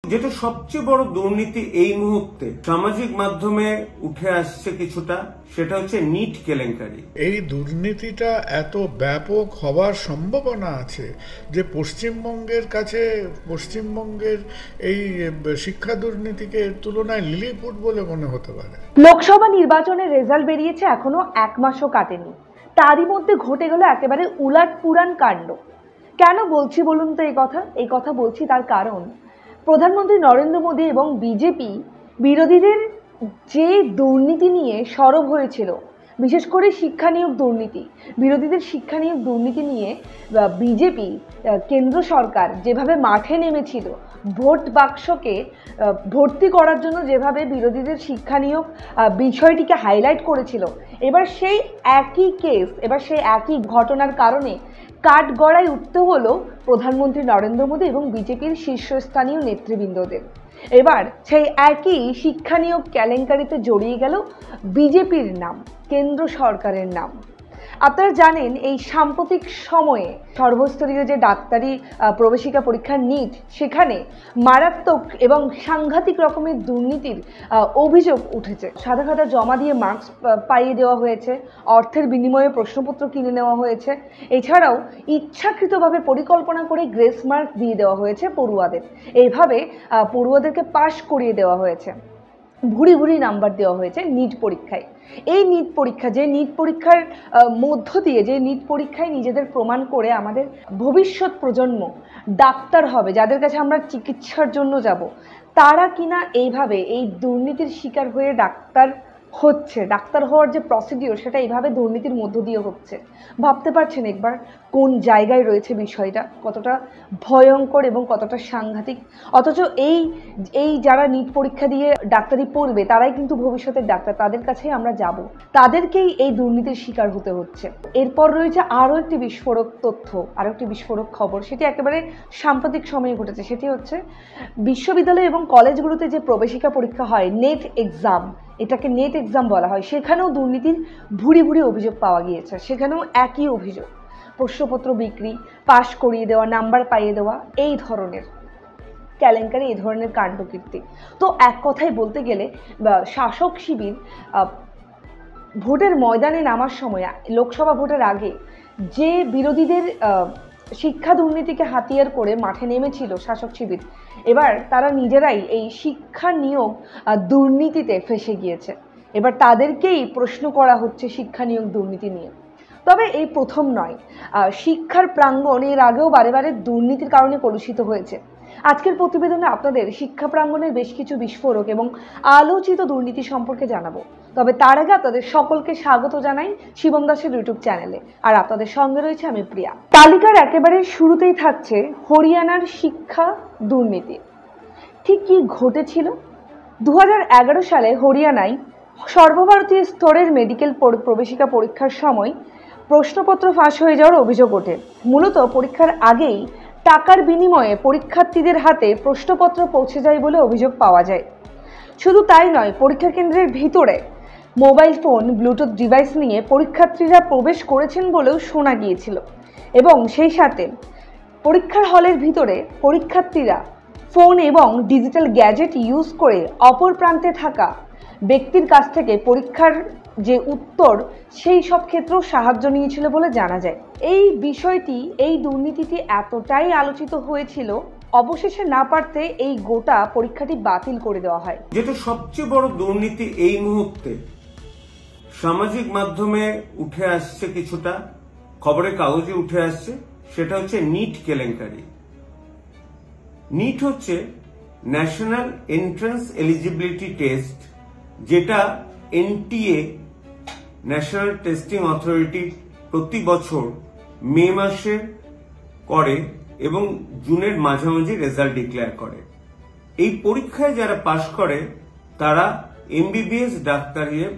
যেটা সবচেয়ে বড় দুর্নীতি এই মুহূর্তে সামাজিক মাধ্যমে উঠে আসছে কিছুটা, সেটা হচ্ছে নিট কেলেঙ্কারি। এই দুর্নীতিটা এত ব্যাপক হওয়ার সম্ভাবনা আছে যে পশ্চিমবঙ্গের কাছে পশ্চিমবঙ্গের এই শিক্ষা দুর্নীতিকে তুলনায় লিলিপুট বলে মনে হতে পারে। লোকসভা নির্বাচনের রেজাল্ট বেরিয়েছে, এখনো এক মাসও কাটেনি, তারই মধ্যে ঘটে গেল একেবারে উলাটপুরান কাণ্ড। কেন বলছি বলুন তো এই কথা বলছি তার কারণ, প্রধানমন্ত্রী নরেন্দ্র মোদী এবং বিজেপি বিরোধীদের যে দুর্নীতি নিয়ে সরব হয়েছিল, বিশেষ করে শিক্ষা নিয়োগ দুর্নীতি, বিরোধীদের শিক্ষা নিয়োগ দুর্নীতি নিয়ে বিজেপি কেন্দ্র সরকার যেভাবে মাঠে নেমেছিল, ভোট বাক্সকে ভর্তি করার জন্য যেভাবে বিরোধীদের শিক্ষা নিয়োগ বিষয়টিকে হাইলাইট করেছিল, এবার সেই একই কেস, এবার সেই একই ঘটনার কারণে কাঠগড়ায় উঠতে হলো প্রধানমন্ত্রী নরেন্দ্র মোদী এবং বিজেপির শীর্ষস্থানীয় নেতৃবৃন্দদের। এবার সেই একই শিক্ষা নিয়োগ কেলেঙ্কারিতে জড়িয়ে গেল বিজেপির নাম, কেন্দ্র সরকারের নাম। আপনারা জানেন, এই সাম্প্রতিক সময়ে সর্বস্তরীয় যে ডাক্তারি প্রবেশিকা পরীক্ষা নিট, সেখানে মারাত্মক এবং সাংঘাতিক রকমের দুর্নীতির অভিযোগ উঠেছে। সাদা খাতা জমা দিয়ে মার্কস পাইয়ে দেওয়া হয়েছে, অর্থের বিনিময়ে প্রশ্নপত্র কিনে নেওয়া হয়েছে, এছাড়াও ইচ্ছাকৃতভাবে পরিকল্পনা করে গ্রেস মার্ক দিয়ে দেওয়া হয়েছে পড়ুয়াদের। এইভাবে পড়ুয়াদেরকে পাশ করিয়ে দেওয়া হয়েছে, ভুরি ভুরি নাম্বার দেওয়া হয়েছে নিট পরীক্ষায়। এই নিট পরীক্ষা, যে নিট পরীক্ষার মধ্য দিয়ে, যে নিট পরীক্ষায় নিজেদের প্রমাণ করে আমাদের ভবিষ্যৎ প্রজন্ম ডাক্তার হবে, যাদের কাছে আমরা চিকিৎসার জন্য যাব, তারা কিনা এইভাবে এই দুর্নীতির শিকার হয়ে ডাক্তার হচ্ছে। ডাক্তার হওয়ার যে প্রসিডিওর, সেটা এইভাবে দুর্নীতির মধ্য দিয়ে হচ্ছে। ভাবতে পারছেন একবার কোন জায়গায় রয়েছে বিষয়টা, কতটা ভয়ঙ্কর এবং কতটা সাংঘাতিক। অথচ এই যারা নিট পরীক্ষা দিয়ে ডাক্তারি পড়বে, তারাই কিন্তু ভবিষ্যতের ডাক্তার, তাদের কাছেই আমরা যাব, তাদেরকেই এই দুর্নীতির শিকার হতে হচ্ছে। এরপর রয়েছে আরও একটি বিস্ফোরক তথ্য, আরও একটি বিস্ফোরক খবর, সেটি একেবারে সাম্প্রতিক সময়ে ঘটেছে। সেটি হচ্ছে বিশ্ববিদ্যালয় এবং কলেজগুলোতে যে প্রবেশিকা পরীক্ষা হয়, নেট এক্সাম, এটাকে নেট এক্সাম বলা হয়, সেখানেও দুর্নীতির ভুরি ভুরি অভিযোগ পাওয়া গিয়েছে। সেখানেও একই অভিযোগ, প্রশ্নপত্র বিক্রি, পাশ করিয়ে দেওয়া, নাম্বার পাইয়ে দেওয়া, এই ধরনের কেলেঙ্কারি, এই ধরনের কাণ্ডকীর্তি। তো এক কথায় বলতে গেলে শাসক শিবির ভোটের ময়দানে নামার সময়, লোকসভা ভোটের আগে যে বিরোধীদের শিক্ষা দুর্নীতিকে হাতিয়ার করে মাঠে নেমেছিল শাসক শিবির, এবার তারা নিজেরাই এই শিক্ষা নিয়োগ দুর্নীতিতে ফেঁসে গিয়েছে। এবার তাদেরকেই প্রশ্ন করা হচ্ছে শিক্ষা নিয়োগ দুর্নীতি নিয়ে। তবে এই প্রথম নয়, শিক্ষার প্রাঙ্গণ এর আগেও বারে বারে দুর্নীতির কারণে কলুষিত হয়েছে। আজকের প্রতিবেদনে আপনাদের শিক্ষা প্রাঙ্গণের বেশ কিছু বিস্ফোরক এবং আলোচিত দুর্নীতি সম্পর্কে জানাবো। তবে তার আগে আপনাদের সকলকে স্বাগত জানাই শিবম দাসের ইউটিউব চ্যানেলে, আর আপনাদের সঙ্গে রয়েছে আমি প্রিয়া। তালিকার একেবারে শুরুতেই থাকছে হরিয়ানার শিক্ষা দুর্নীতি। ঠিক কি ঘটেছিল? 2011 সালে হরিয়ানায় সর্বভারতীয় স্তরের মেডিকেল প্রবেশিকা পরীক্ষার সময় প্রশ্নপত্র ফাঁস হয়ে যাওয়ার অভিযোগ ওঠে। মূলত পরীক্ষার আগেই টাকার বিনিময়ে পরীক্ষার্থীদের হাতে প্রশ্নপত্র পৌঁছে যায় বলে অভিযোগ পাওয়া যায়। শুধু তাই নয়, পরীক্ষা কেন্দ্রের ভিতরে মোবাইল ফোন, ব্লুটুথ ডিভাইস নিয়ে পরীক্ষার্থীরা প্রবেশ করেছেন বলেও শোনা গিয়েছিল, এবং সেই সাথে পরীক্ষার হলের ভিতরে পরীক্ষার্থীরা ফোন এবং ডিজিটাল গ্যাজেট ইউজ করে অপর প্রান্তে থাকা ব্যক্তির কাছ থেকে পরীক্ষার যে উত্তর, সেই সব ক্ষেত্রেও সাহায্য নিয়েছিল বলে জানা যায়। এই বিষয়টি, এই দুর্নীতিটি এতটাই আলোচিত হয়েছিল, অবশেষে না পারতে এই গোটা পরীক্ষাটি বাতিল করে দেওয়া হয়। যেটা সবচেয়ে বড় দুর্নীতি এই মুহূর্তে সামাজিক মাধ্যমে উঠে আসছে কিছুটা, খবরের কাগজে উঠে আসছে, সেটা হচ্ছে নিট কেলেঙ্কারি। নিট হচ্ছে ন্যাশনাল এন্ট্রান্স এলিজিবিলিটি টেস্ট, যেটা এনটিএ, ন্যাশনাল টেস্টিং অথরিটি, প্রতি বছর মে মাসে করে এবং জুনের মাঝামাঝি রেজাল্ট ডিক্লেয়ার করে। এই পরীক্ষায় যারা পাশ করে তারা এমবিবিএস ডাক্তারিতে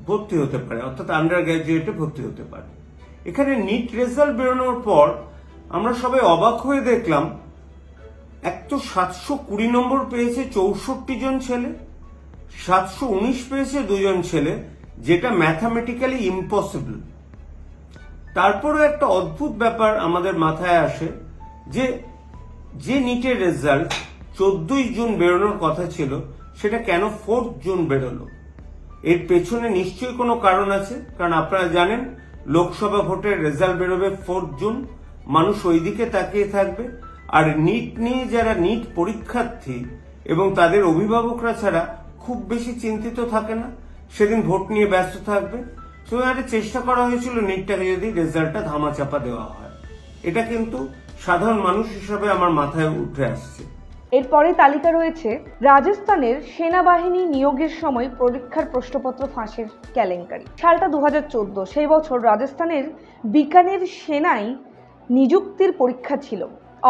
ভর্তি হতে পারে, অর্থাৎ আন্ডার গ্র্যাজুয়েটে ভর্তি হতে পারে। এখানে নিট রেজাল্ট বেরোনোর পর আমরা সবাই অবাক হয়ে দেখলাম, এক তো 720 নম্বর পেয়েছে 64 জন ছেলে, 719 পেয়েছে 2 জন ছেলে, যেটা ম্যাথামেটিক্যালি ইম্পসিবল। তারপরে একটা অদ্ভুত ব্যাপার আমাদের মাথায় আসে, যে নিটের রেজাল্ট 14ই জুন বেরোনোর কথা ছিল, সেটা কেন 4 জুন বেরোলো? এর পেছনে নিশ্চয়ই কোনো কারণ আছে, কারণ আপনারা জানেন লোকসভা ভোটের রেজাল্ট বেরোবে 4 জুন, মানুষ ওইদিকে তাকিয়ে থাকবে। আর নিট নিয়ে যারা নিট পরীক্ষার্থী এবং তাদের অভিভাবকরা ছাড়া খুব বেশি চিন্তিত থাকে না, সেদিন ভোট নিয়ে ব্যস্ত থাকবে। তো একটা চেষ্টা করা হয়েছিল নিটটাকে যদি রেজাল্টটা ধামাচাপা দেওয়া হয়। এটা কিন্তু সাধারণ মানুষ হিসাবে আমার মাথায় উঠে আসছে। এরপরে তালিকা রয়েছে রাজস্থানের সেনাবাহিনী নিয়োগের সময় পরীক্ষার প্রশ্নপত্র ফাঁসের কেলেঙ্কারি। সালটা 2014, সেই বছর রাজস্থানের বিকানের সেনায় নিযুক্তির পরীক্ষা ছিল।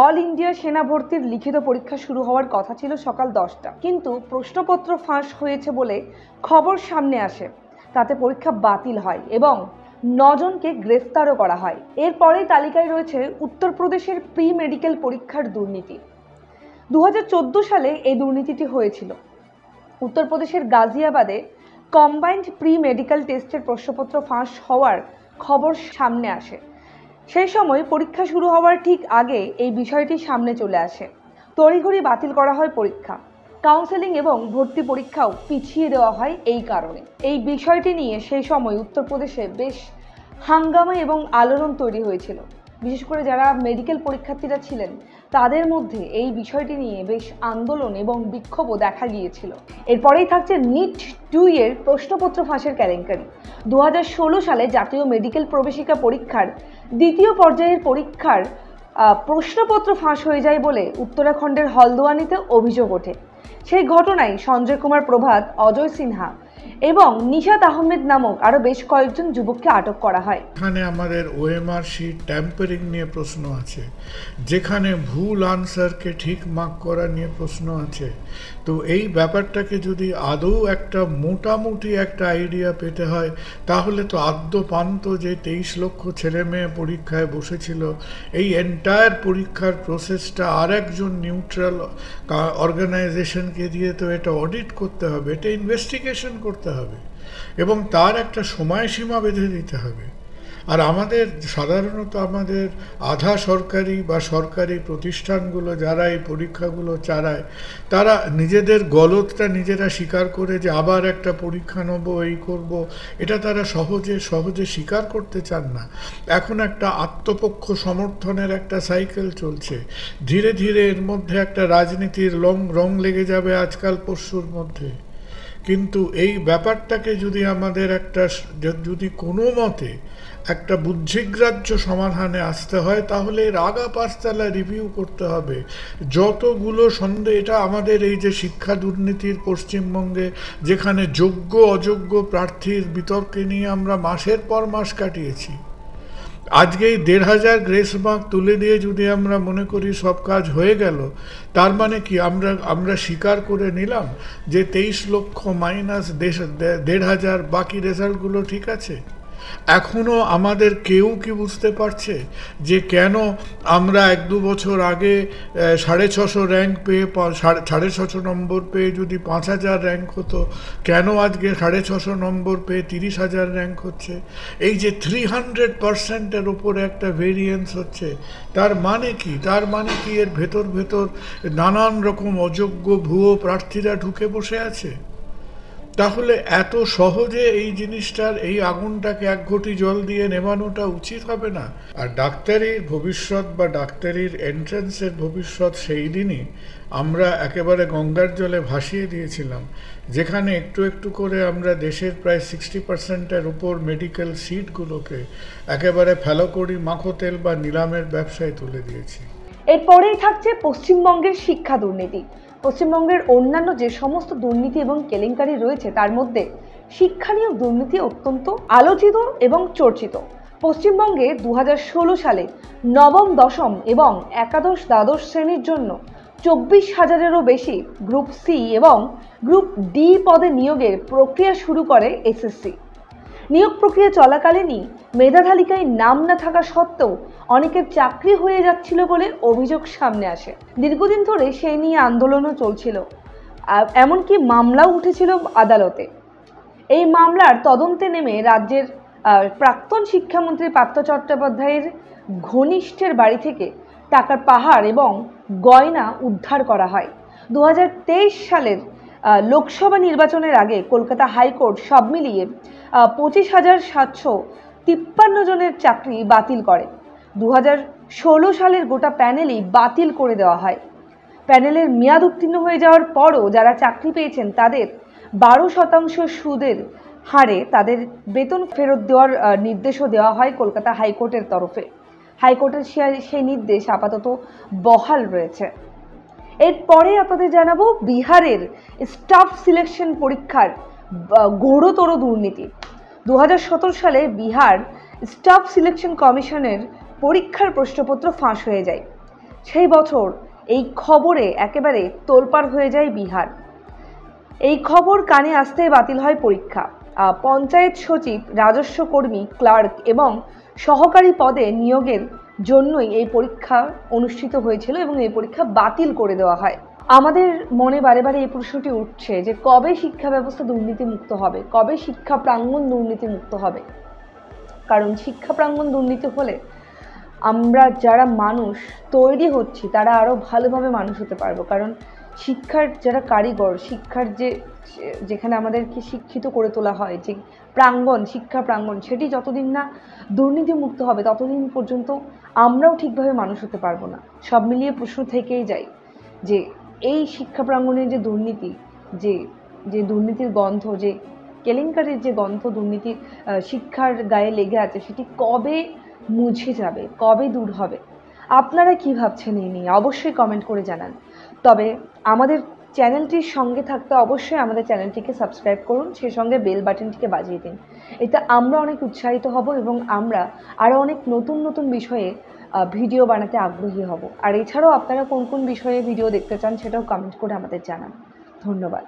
অল ইন্ডিয়া সেনা ভর্তির লিখিত পরীক্ষা শুরু হওয়ার কথা ছিল সকাল 10টা, কিন্তু প্রশ্নপত্র ফাঁস হয়েছে বলে খবর সামনে আসে। তাতে পরীক্ষা বাতিল হয় এবং 9 জনকে গ্রেফতারও করা হয়। এরপরেই তালিকায় রয়েছে উত্তরপ্রদেশের প্রি মেডিকেল পরীক্ষার দুর্নীতি। 2014 সালে এই দুর্নীতিটি হয়েছিল। উত্তরপ্রদেশের গাজিয়াবাদে কম্বাইন্ড প্রি মেডিকেল টেস্টের প্রশ্নপত্র ফাঁস হওয়ার খবর সামনে আসে। সেই সময় পরীক্ষা শুরু হওয়ার ঠিক আগে এই বিষয়টি সামনে চলে আসে। তড়িঘড়ি বাতিল করা হয় পরীক্ষা। কাউন্সেলিং এবং ভর্তি পরীক্ষাও পিছিয়ে দেওয়া হয় এই কারণে। এই বিষয়টি নিয়ে সেই সময় উত্তরপ্রদেশে বেশ হাঙ্গামা এবং আলোড়ন তৈরি হয়েছিল। বিশেষ করে যারা মেডিকেল পরীক্ষার্থীরা ছিলেন তাদের মধ্যে এই বিষয়টি নিয়ে বেশ আন্দোলন এবং বিক্ষোভও দেখা গিয়েছিল। এরপরেই থাকছে নিট 2 এর প্রশ্নপত্র ফাঁসের কেলেঙ্কারি। 2016 সালে জাতীয় মেডিকেল প্রবেশিকা পরীক্ষার দ্বিতীয় পর্যায়ের পরীক্ষার প্রশ্নপত্র ফাঁস হয়ে যায় বলে উত্তরাখণ্ডের হলদোয়ানিতে অভিযোগ ওঠে। সেই ঘটনায় সঞ্জয় কুমার প্রভাত, অজয় সিনহা এবং নিশাত আহমেদ নামক আরো বেশ কয়েকজন যুবককে আটক করা হয়। এখানে আমাদের ওএমআর শিট ট্যাম্পারিং নিয়ে প্রশ্ন আছে, যেখানে ভুল আনসারকে ঠিক মার্ক করা নিয়ে প্রশ্ন আছে। তো এই ব্যাপারটাকে যদি আদৌ একটা মোটামুটি একটা আইডিয়া পেতে হয়, তাহলে তো আদ্যপান্ত যে 23 লক্ষ ছেলে মেয়ে পরীক্ষায় বসেছিল, এই এন্টায়ার পরীক্ষার প্রসেসটা আর একজন নিউট্রাল অর্গানাইজেশনকে দিয়ে তো এটা অডিট করতে হবে, এটা ইনভেস্টিগেশন করতে হবে এবং তার একটা সময়সীমা বেঁধে দিতে হবে। আর আমাদের সাধারণত আমাদের আধা সরকারি বা সরকারি প্রতিষ্ঠানগুলো যারা এই পরীক্ষাগুলো চালায়, তারা নিজেদের গলতটা নিজেরা স্বীকার করে যে আবার একটা পরীক্ষা নেবো, এই করব, এটা তারা সহজে স্বীকার করতে চান না। এখন একটা আত্মপক্ষ সমর্থনের একটা সাইকেল চলছে। ধীরে ধীরে এর মধ্যে একটা রাজনীতির রং লেগে যাবে আজকাল পরশুর মধ্যে। কিন্তু এই ব্যাপারটাকে যদি আমাদের যদি কোনো মতে একটা বুদ্ধিগ্রাহ্য সমাধানে আসতে হয়, তাহলে এর আগা পাঁচতলা রিভিউ করতে হবে। যতগুলো সন্দেহ, এটা আমাদের এই যে শিক্ষা দুর্নীতির পশ্চিমবঙ্গে, যেখানে যোগ্য অযোগ্য প্রার্থীর বিতর্কে নিয়ে আমরা মাসের পর মাস কাটিয়েছি, আজকে এই 1500 গ্রেস মার্ক তুলে দিয়ে যদি আমরা মনে করি সব কাজ হয়ে গেল, তার মানে কি আমরা স্বীকার করে নিলাম যে 23 লক্ষ মাইনাস 1500 বাকি রেজাল্টগুলো ঠিক আছে? এখনও আমাদের কেউ কি বুঝতে পারছে যে কেন আমরা 1-2 বছর আগে 650 র্যাঙ্ক পেয়ে 650 নম্বর পেয়ে যদি 5000 র্যাঙ্ক হতো, কেন আজকে 650 নম্বর পেয়ে 30,000 র্যাঙ্ক হচ্ছে? এই যে 300%-এর উপরে একটা ভেরিয়েন্স হচ্ছে, তার মানে কি? এর ভেতর নানান রকম অযোগ্য ভুয়ো প্রার্থীরা ঢুকে বসে আছে। তাহলে এত সহজে এই জিনিসটার, এই আগুনটাকে 1 ঘটি জল দিয়ে নেভানোটা উচিত হবে না। আর ডাক্তারির ভবিষ্যৎ বা ডাক্তারির এন্ট্রান্সের ভবিষ্যৎ সেই দিনই আমরা একেবারে গঙ্গার জলে ভাসিয়ে দিয়েছিলাম, যেখানে একটু একটু করে আমরা দেশের প্রায় 60%-এর উপর মেডিকেল সিটগুলোকে একেবারে ফেলকড়ি মাখো তেল বা নিলামের ব্যবসায় তুলে দিয়েছি। এরপরেই থাকছে পশ্চিমবঙ্গের শিক্ষা দুর্নীতি। পশ্চিমবঙ্গের অন্যান্য যে সমস্ত দুর্নীতি এবং কেলেঙ্কারি রয়েছে, তার মধ্যে শিক্ষা নিয়োগ দুর্নীতি অত্যন্ত আলোচিত এবং চর্চিত। পশ্চিমবঙ্গে 2016 সালে নবম, দশম এবং একাদশ, দ্বাদশ শ্রেণীর জন্য 24,000-এরও বেশি গ্রুপ সি এবং গ্রুপ ডি পদে নিয়োগের প্রক্রিয়া শুরু করে এসএসসি। নিয়োগ প্রক্রিয়া চলাকালীনই মেধা তালিকায় নাম না থাকা সত্ত্বেও অনেকের চাকরি হয়ে যাচ্ছিল বলে অভিযোগ সামনে আসে। দীর্ঘদিন ধরে সেই নিয়ে আন্দোলনও চলছিল, এমনকি মামলাও উঠেছিল আদালতে। এই মামলার তদন্তে নেমে রাজ্যের প্রাক্তন শিক্ষামন্ত্রী পার্থ চট্টোপাধ্যায়ের ঘনিষ্ঠের বাড়ি থেকে টাকার পাহাড় এবং গয়না উদ্ধার করা হয়। সালের লোকসভা নির্বাচনের আগে কলকাতা হাইকোর্ট সব মিলিয়ে 25,753 জনের চাকরি বাতিল করে। 2016 সালের গোটা প্যানেলই বাতিল করে দেওয়া হয়। প্যানেলের মেয়াদ উত্তীর্ণ হয়ে যাওয়ার পরও যারা চাকরি পেয়েছেন তাদের 12% সুদের হারে তাদের বেতন ফেরত দেওয়ার নির্দেশও দেওয়া হয় কলকাতা হাইকোর্টের তরফে। হাইকোর্টের সেই নির্দেশ আপাতত বহাল রয়েছে। এরপরে আপনাদের জানাবো বিহারের স্টাফ সিলেকশন পরীক্ষার ঘোরতর দুর্নীতি। 2017 সালে বিহার স্টাফ সিলেকশন কমিশনের পরীক্ষার প্রশ্নপত্র ফাঁস হয়ে যায়। সেই বছর এই খবরে একেবারে তোলপাড় হয়ে যায় বিহার। এই খবর কানে আসতেই বাতিল হয় পরীক্ষা। পঞ্চায়েত সচিব, রাজস্ব কর্মী, ক্লার্ক এবং সহকারী পদে নিয়োগের জন্যই এই পরীক্ষা অনুষ্ঠিত হয়েছিল এবং এই পরীক্ষা বাতিল করে দেওয়া হয়। আমাদের মনে বারে বারে এই প্রশ্নটি উঠছে যে কবে শিক্ষা ব্যবস্থা দুর্নীতিমুক্ত হবে, কবে শিক্ষা প্রাঙ্গণ দুর্নীতিমুক্ত হবে। কারণ শিক্ষা প্রাঙ্গণ দুর্নীতি হলে আমরা যারা মানুষ তৈরি হচ্ছি তারা আরও ভালোভাবে মানুষ হতে পারবো। কারণ শিক্ষার যারা কারিগর, শিক্ষার যেখানে আমাদেরকে শিক্ষিত করে তোলা হয়, যে প্রাঙ্গণ, শিক্ষা প্রাঙ্গণ, সেটি যতদিন না দুর্নীতিমুক্ত হবে ততদিন পর্যন্ত আমরাও ঠিকভাবে মানুষ হতে পারবো না। সব মিলিয়ে প্রশ্ন থেকেই যায় যে এই শিক্ষা প্রাঙ্গণের যে দুর্নীতি, যে দুর্নীতির গন্ধ, যে কেলেঙ্কারির যে গন্ধ দুর্নীতির শিক্ষার গায়ে লেগে আছে, সেটি কবে মুছে যাবে, কবে দূর হবে? আপনারা কি ভাবছেন এই নিয়ে অবশ্যই কমেন্ট করে জানান। তবে আমাদের চ্যানেলটির সঙ্গে থাকতে অবশ্যই আমাদের চ্যানেলটিকে সাবস্ক্রাইব করুন, সেই সঙ্গে বেল বাটনটিকে বাজিয়ে দিন। এতে আমরা অনেক উৎসাহিত হব এবং আমরা আরও অনেক নতুন নতুন বিষয়ে ভিডিও বানাতে আগ্রহী হব। আর এছাড়াও আপনারা কোন কোন বিষয়ে ভিডিও দেখতে চান সেটাও কমেন্ট করে আমাদের জানান। ধন্যবাদ।